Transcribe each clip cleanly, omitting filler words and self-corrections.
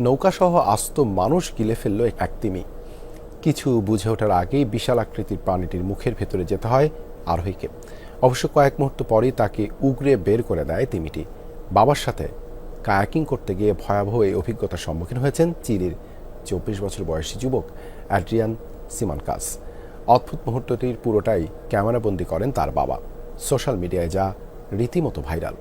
নৌকাসহ আস্ত মানুষ গিলে ফেলল এক তিমি। কিছু বুঝে ওঠার আগেই বিশাল আকৃতির প্রাণীটির মুখের ভেতরে যেতে হয় আরোহীকে। অবশ্য কয়েক মুহূর্ত পরই তাকে উগরে বের করে দেয় তিমিটি। বাবার সাথে কায়াকিং করতে গিয়ে ভয়াবহ এই অভিজ্ঞতার সম্মুখীন হয়েছেন চিলির 24 বছর বয়সী যুবক অ্যাড্রিয়ান সিমানকাস। অদ্ভুত মুহূর্তটির পুরোটাই ক্যামেরাবন্দি করেন তার বাবা। সোশ্যাল মিডিয়ায় যা রীতিমতো ভাইরাল।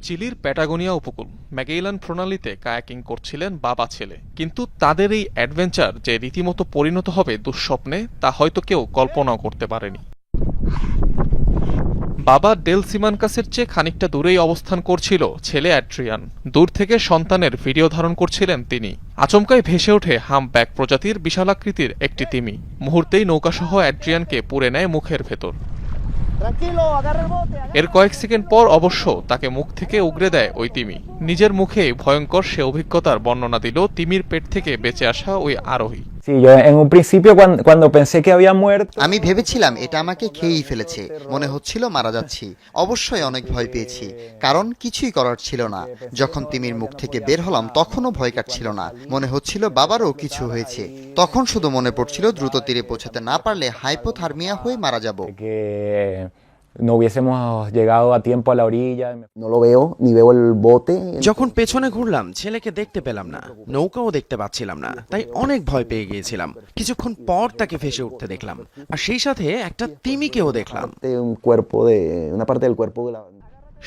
চিলির প্যাটাগোনিয়া উপকূল ম্যাগেইলান প্রণালীতে কায়াকিং করছিলেন বাবা ছেলে, কিন্তু তাদের এই অ্যাডভেঞ্চার যে রীতিমতো পরিণত হবে দুঃস্বপ্নে তা হয়তো কেউ কল্পনাও করতে পারেনি। বাবা ডেল সিমানকাসের চেয়ে খানিকটা দূরেই অবস্থান করছিল ছেলে অ্যাড্রিয়ান। দূর থেকে সন্তানের ভিডিও ধারণ করছিলেন তিনি। আচমকাই ভেসে ওঠে হামব্যাক প্রজাতির বিশালাকৃতির একটি তিমি। মুহূর্তেই নৌকাসহ অ্যাড্রিয়ানকে পুড়ে নেয় মুখের ভেতর। এর কয়েক সেকেন্ড পর অবশ্য তাকে মুখ থেকে উগরে দেয় ওই তিমি। নিজের মুখে ভয়ঙ্কর সে অভিজ্ঞতার বর্ণনা দিল তিমির পেট থেকে বেঁচে আসা ওই আরোহী। আমি ভেবেছিলাম এটা আমাকে খেয়েই ফেলেছে, মনে হচ্ছিল মারা যাচ্ছি। অবশ্যই অনেক ভয় পেয়েছি, কারণ কিছুই করার ছিল না। যখন তিমির মুখ থেকে বের হলাম তখনও ভয় কাটছিল না, মনে হচ্ছিল বাবারও কিছু হয়েছে। তখন শুধু মনে পড়ছিল দ্রুত তীরে পৌঁছাতে না পারলে হাইপোথার্মিয়া হয়ে মারা যাব। No hubiésemos llegado a tiempo a la orilla. No lo veo, ni veo el bote. যখন পেছনে ঘুরলাম ছেলেকে দেখতে পেলাম না, নৌকাও দেখতে পাচ্ছিলাম না, তাই অনেক ভয় পেয়ে গিয়েছিলাম। কিছুক্ষণ পর তাকে ভেসে উঠতে দেখলাম, আর সেই সাথে একটা তিমিকেও দেখলাম। Una parte del cuerpo de la...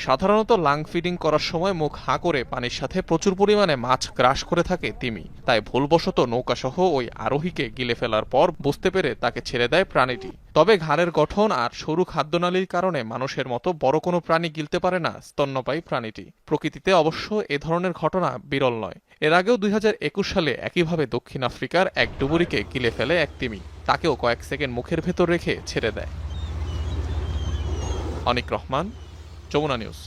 সাধারণত লাং ফিডিং করার সময় মুখ হাঁ করে পানির সাথে প্রচুর পরিমাণে মাছ গ্রাস করে থাকে তিমি। তাই ভুলবশত নৌকাসহ ওই আরোহীকে গিলে ফেলার পর বুঝতে পেরে তাকে ছেড়ে দেয় প্রাণীটি। তবে ঘাড়ের গঠন আর সরু খাদ্যনালীর কারণে মানুষের মতো বড় কোনো প্রাণী গিলতে পারে না স্তন্যপায়ী প্রাণীটি। প্রকৃতিতে অবশ্য এ ধরনের ঘটনা বিরল নয়। এর আগেও 2021 সালে একইভাবে দক্ষিণ আফ্রিকার এক ডুবুরিকে গিলে ফেলে এক তিমি। তাকেও কয়েক সেকেন্ড মুখের ভেতর রেখে ছেড়ে দেয়। অনিক রহমান, যমুনা নিউজ।